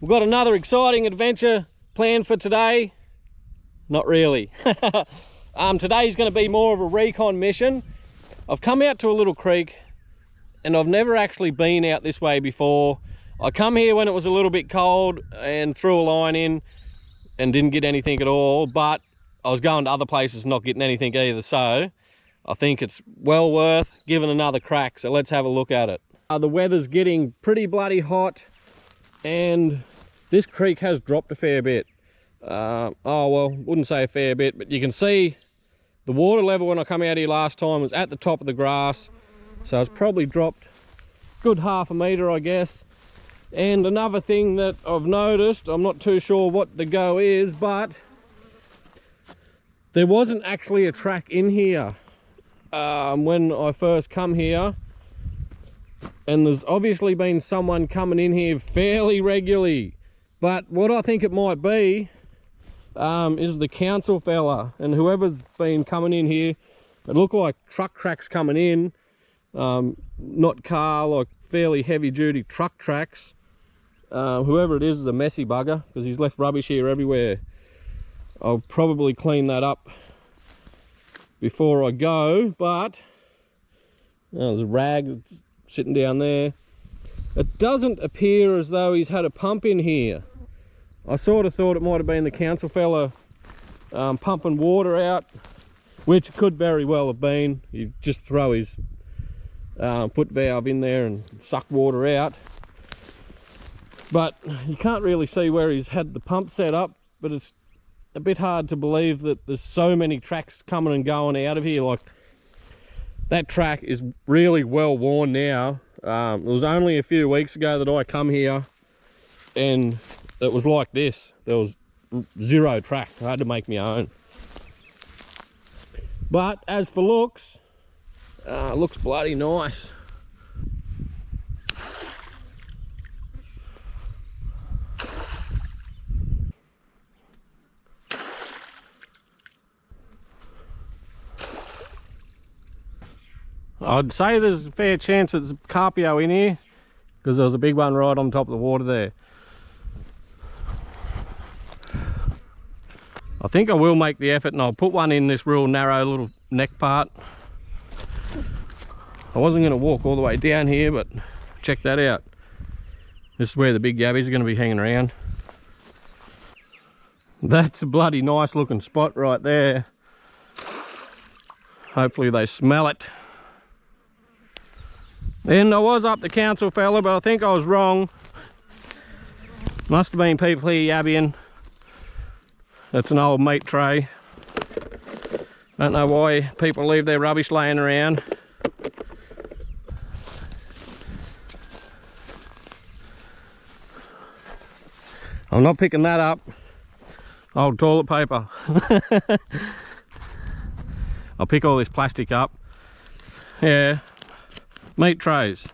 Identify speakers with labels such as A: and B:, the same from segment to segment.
A: We've got another exciting adventure planned for today. Not really. Today's going to be more of a recon mission. I've come out to a little creek and I've never actually been out this way before. I come here when it was a little bit cold and threw a line in and didn't get anything at all, but I was going to other places not getting anything either, so I think it's well worth giving another crack. So let's have a look at it. The weather's getting pretty bloody hot and this creek has dropped a fair bit. Oh well, wouldn't say a fair bit, but you can see the water level when I come out here last time was at the top of the grass, so it's probably dropped a good half a metre, I guess. And another thing that I've noticed, I'm not too sure what the go is, but there wasn't actually a track in here when I first come here, and there's obviously been someone coming in here fairly regularly. But what I think it might be is the council fella, and whoever's been coming in here. It looked like truck tracks coming in, not car, like fairly heavy duty truck tracks. Whoever it is a messy bugger because he's left rubbish here everywhere. I'll probably clean that up before I go, but there's a rag sitting down there. It doesn't appear as though he's had a pump in here. I sort of thought it might have been the council fella pumping water out, which it could very well have been. You just throw his foot valve in there and suck water out. But you can't really see where he's had the pump set up, but it's a bit hard to believe that there's so many tracks coming and going out of here. Like, that track is really well worn now. It was only a few weeks ago that I come here and it was like this. There was zero track. I had to make my own. But as for looks, it looks bloody nice. I'd say there's a fair chance it's carpio in here because there was a big one right on top of the water there. I think I will make the effort and I'll put one in this real narrow little neck part. I wasn't going to walk all the way down here, but check that out. This is where the big yabbies are going to be hanging around. That's a bloody nice looking spot right there. Hopefully they smell it. And I was up the council fella, but I think I was wrong. Must have been people here yabbying. That's an old meat tray. Don't know why people leave their rubbish laying around. I'm not picking that up. Old toilet paper. I'll pick all this plastic up. Yeah, meat trays.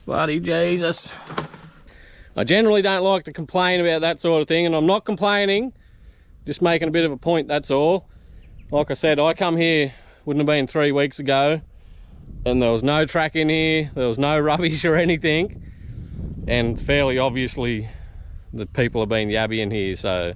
A: Bloody Jesus. I generally don't like to complain about that sort of thing, and I'm not complaining, just making a bit of a point, that's all. Like I said, I come here, wouldn't have been 3 weeks ago, and there was no track in here, there was no rubbish or anything, and it's fairly obviously that people have been yabbying here, so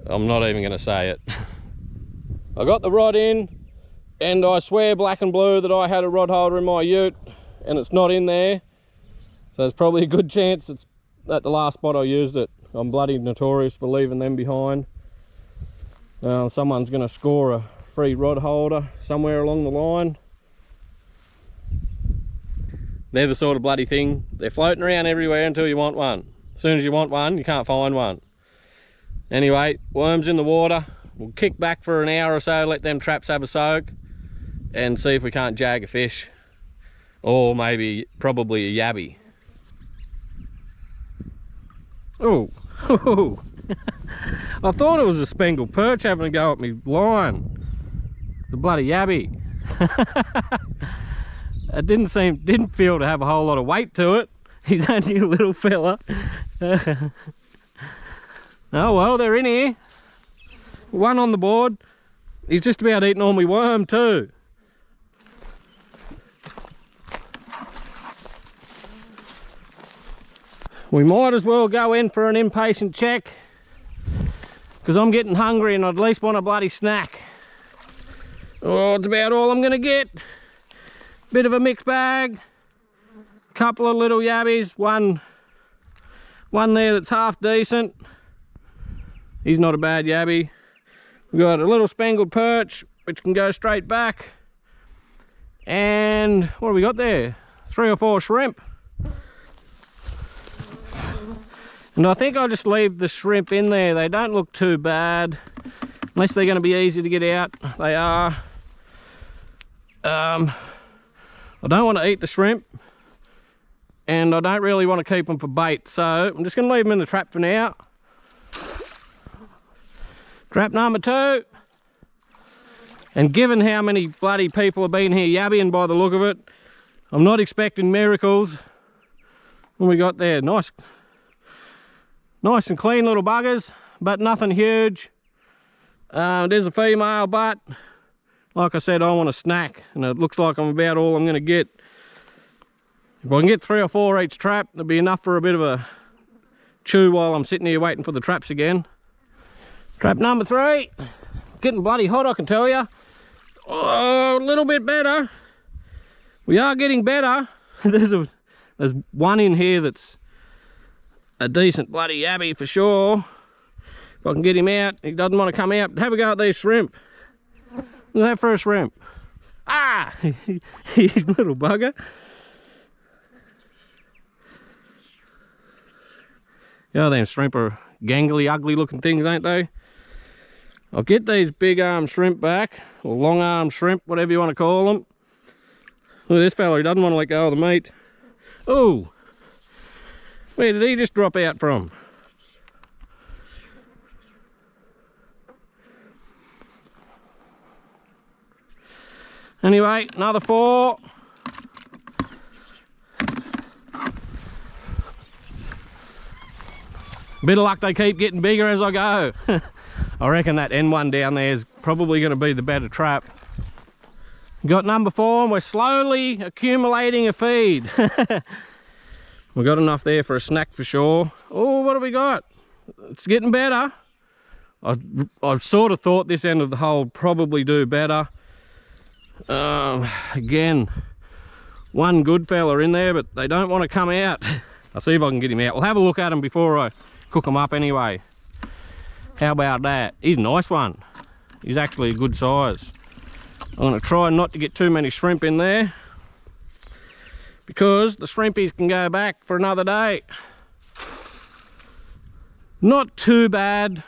A: I'm not even going to say it. I got the rod in, and I swear black and blue that I had a rod holder in my ute, and it's not in there. So there's probably a good chance it's at the last spot I used it. I'm bloody notorious for leaving them behind. Someone's going to score a free rod holder somewhere along the line. They're the sort of bloody thing. They're floating around everywhere until you want one. As soon as you want one, you can't find one. Anyway, worms in the water. We'll kick back for an hour or so, let them traps have a soak, and see if we can't jag a fish. Or maybe, probably a yabby. Oh, I thought it was a spangled perch having a go at me line. The bloody yabby. It didn't feel to have a whole lot of weight to it. He's only a little fella. Oh well, they're in here. One on the board. He's just about eating all my worm too. We might as well go in for an impatient check, because I'm getting hungry and I at least want a bloody snack. Oh, it's about all I'm gonna get. Bit of a mixed bag. Couple of little yabbies. One there that's half decent. He's not a bad yabby. We've got a little spangled perch, which can go straight back. And what have we got there? 3 or 4 shrimp. And I think I'll just leave the shrimp in there. They don't look too bad, unless they're going to be easy to get out. They are. I don't want to eat the shrimp, and I don't really want to keep them for bait, so I'm just going to leave them in the trap for now. Trap number 2. And given how many bloody people have been here yabbying by the look of it, I'm not expecting miracles. What we got there? Nice and clean little buggers, but nothing huge. There's a female, but like I said, I want a snack, and it looks like I'm about all I'm going to get. If I can get 3 or 4 each trap, that'll be enough for a bit of a chew while I'm sitting here waiting for the traps again. Trap number 3. Getting bloody hot, I can tell you. Oh, a little bit better. We are getting better. There's one in here that's a decent bloody yabby for sure. If I can get him out, he doesn't want to come out. Have a go at these shrimp. Look at that first shrimp. Ah, you little bugger. Yeah, them shrimp are gangly, ugly looking things, ain't they? I'll get these big arm shrimp back, or long arm shrimp, whatever you want to call them. Look at this fella, he doesn't want to let go of the meat. Oh, where did he just drop out from? Anyway, another 4. Bit of luck, they keep getting bigger as I go. I reckon that N1 down there is probably going to be the better trap. Got number 4, and we're slowly accumulating a feed. We got enough there for a snack for sure. Oh, what have we got? It's getting better. I sort of thought this end of the hole would probably do better. Again, one good fella in there, but they don't want to come out. I'll see if I can get him out. We'll have a look at him before I cook him up anyway. How about that? He's a nice one. He's actually a good size. I'm going to try not to get too many shrimp in there, because the shrimpies can go back for another day. Not too bad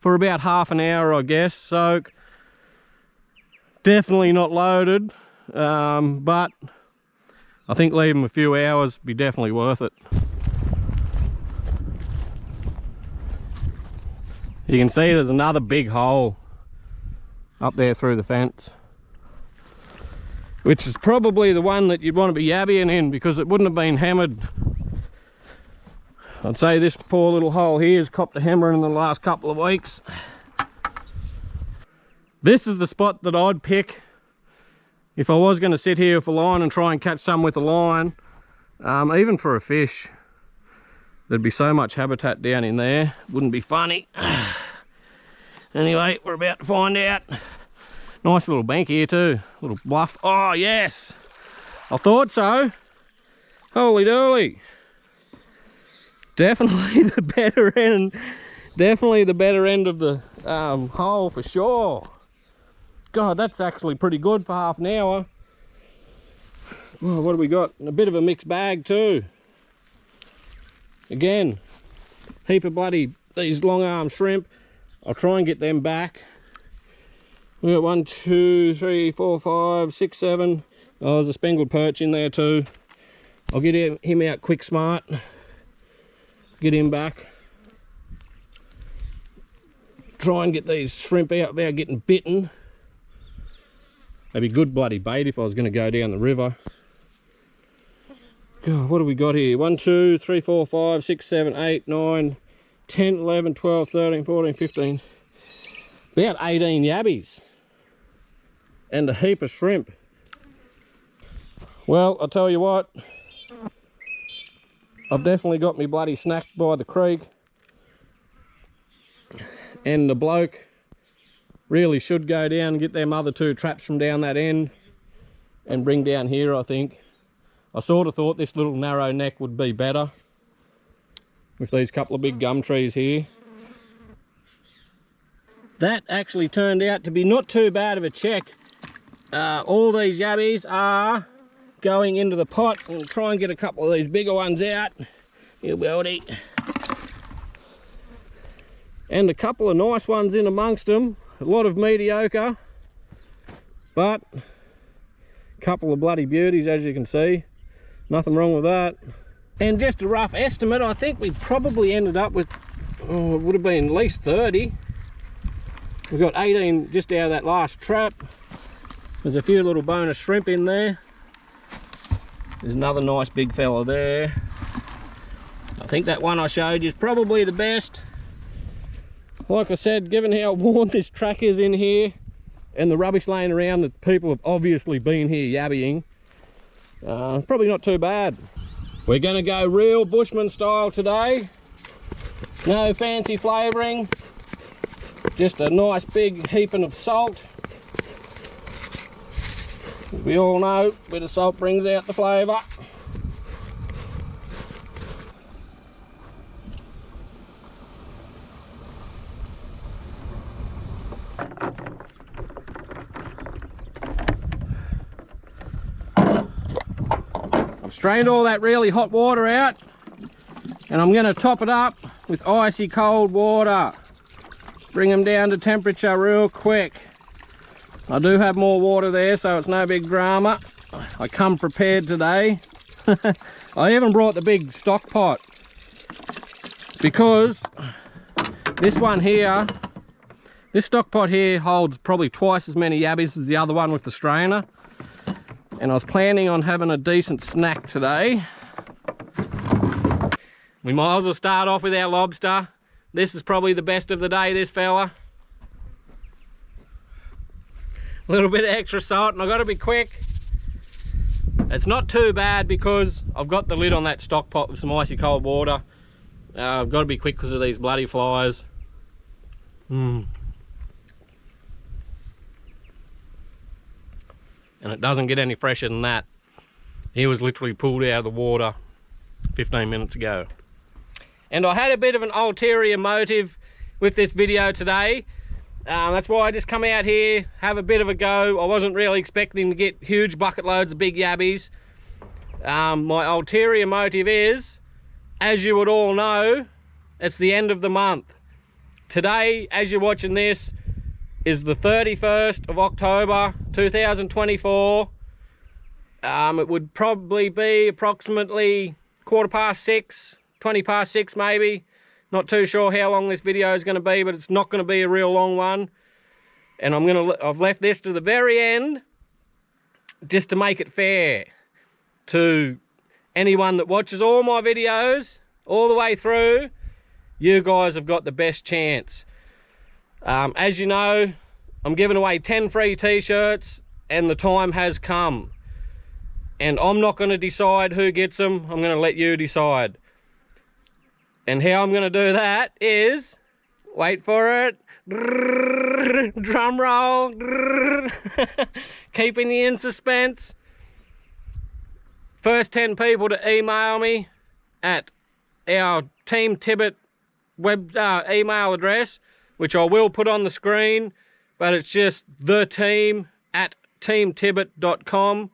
A: for about half an hour, I guess. Soak. Definitely not loaded, but I think leaving them a few hours would be definitely worth it. You can see there's another big hole up there through the fence, which is probably the one that you'd want to be yabbying in, because it wouldn't have been hammered. I'd say this poor little hole here has copped a hammering in the last couple of weeks. This is the spot that I'd pick if I was going to sit here with a line and try and catch some with a line. Even for a fish, there'd be so much habitat down in there, wouldn't be funny. Anyway, we're about to find out. Nice little bank here too, little bluff. Oh yes, I thought so. Holy dooly. Definitely the better end, of the hole for sure. God, that's actually pretty good for half an hour. Oh, what do we got? A bit of a mixed bag too. Again, heap of bloody these long arm shrimp. I'll try and get them back. We got 1, 2, 3, 4, 5, 6, 7. Oh, there's a spangled perch in there too. I'll get him out quick smart. Get him back. Try and get these shrimp out without getting bitten. That'd be good bloody bait if I was going to go down the river. God, what have we got here? 1, 2, 3, 4, 5, 6, 7, 8, 9, 10, 11, 12, 13, 14, 15. About 18 yabbies. And a heap of shrimp. Well, I'll tell you what. I've definitely got me bloody snack by the creek. And the bloke really should go down and get them other 2 traps from down that end and bring down here, I think. I sort of thought this little narrow neck would be better with these couple of big gum trees here. That actually turned out to be not too bad of a check. All these yabbies are going into the pot, and try and get a couple of these bigger ones out. You beauty. And a couple of nice ones in amongst them. A lot of mediocre, but a couple of bloody beauties, as you can see. Nothing wrong with that. And just a rough estimate, I think we probably ended up with, it would have been at least 30. We've got 18 just out of that last trap. There's a few little bonus shrimp in there. There's another nice big fella there. I think that one I showed you is probably the best. Like I said, given how warm this track is in here and the rubbish laying around that people have obviously been here yabbying, probably not too bad. We're going to go real bushman style today. No fancy flavouring, just a nice big heaping of salt. We all know a bit of salt brings out the flavour. I've strained all that really hot water out, and I'm going to top it up with icy cold water. Bring them down to temperature real quick. I do have more water there, so it's no big drama. I come prepared today. I even brought the big stock pot because this one here, this stock pot here holds probably twice as many yabbies as the other one with the strainer. And I was planning on having a decent snack today. We might as well start off with our lobster. This is probably the best of the day, this fella. A little bit of extra salt, and I've got to be quick. It's not too bad because I've got the lid on that stock pot with some icy cold water. I've got to be quick because of these bloody flies. And it doesn't get any fresher than that. He was literally pulled out of the water 15 minutes ago. And I had a bit of an ulterior motive with this video today. That's why I just come out here, have a bit of a go. I wasn't really expecting to get huge bucket loads of big yabbies. My ulterior motive is, as you would all know, it's the end of the month. Today, as you're watching this, is the 31st of October 2024. It would probably be approximately 6:15, 6:20 maybe. Not too sure how long this video is going to be, but it's not going to be a real long one. And I've left this to the very end just to make it fair to anyone that watches all my videos all the way through. You guys have got the best chance. As you know, I'm giving away 10 free t-shirts, and the time has come. And I'm not going to decide who gets them. I'm going to let you decide. And how I'm going to do that is, wait for it, drum roll, keeping you in suspense. First 10 people to email me at our TeamTibbett email address, which I will put on the screen, but it's just theteam@teamtibbett.com.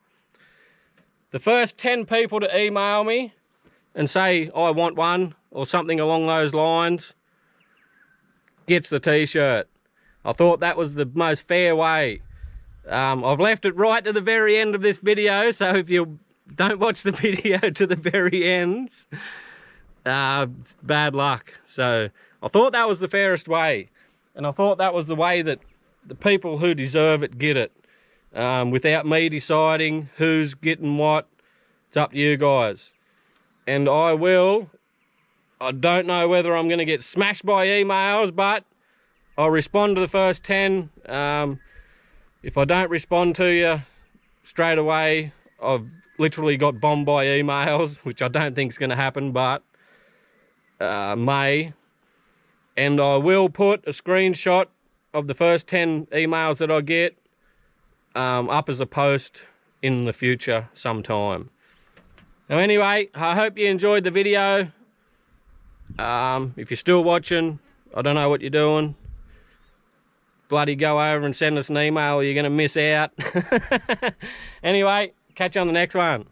A: The first 10 people to email me and say, I want one, or something along those lines, gets the t-shirt. I thought that was the most fair way. I've left it right to the very end of this video, so if you don't watch the video to the very end, it's bad luck. So I thought that was the fairest way, and I thought that was the way that the people who deserve it get it, without me deciding who's getting what. It's up to you guys. And I don't know whether I'm going to get smashed by emails, but I'll respond to the first 10. If I don't respond to you straight away, I've literally got bombed by emails, which I don't think is going to happen, but may. And I will put a screenshot of the first 10 emails that I get up as a post in the future sometime. Now anyway, I hope you enjoyed the video. If you're still watching, I don't know what you're doing. Bloody go over and send us an email or you're going to miss out. Anyway, catch you on the next one.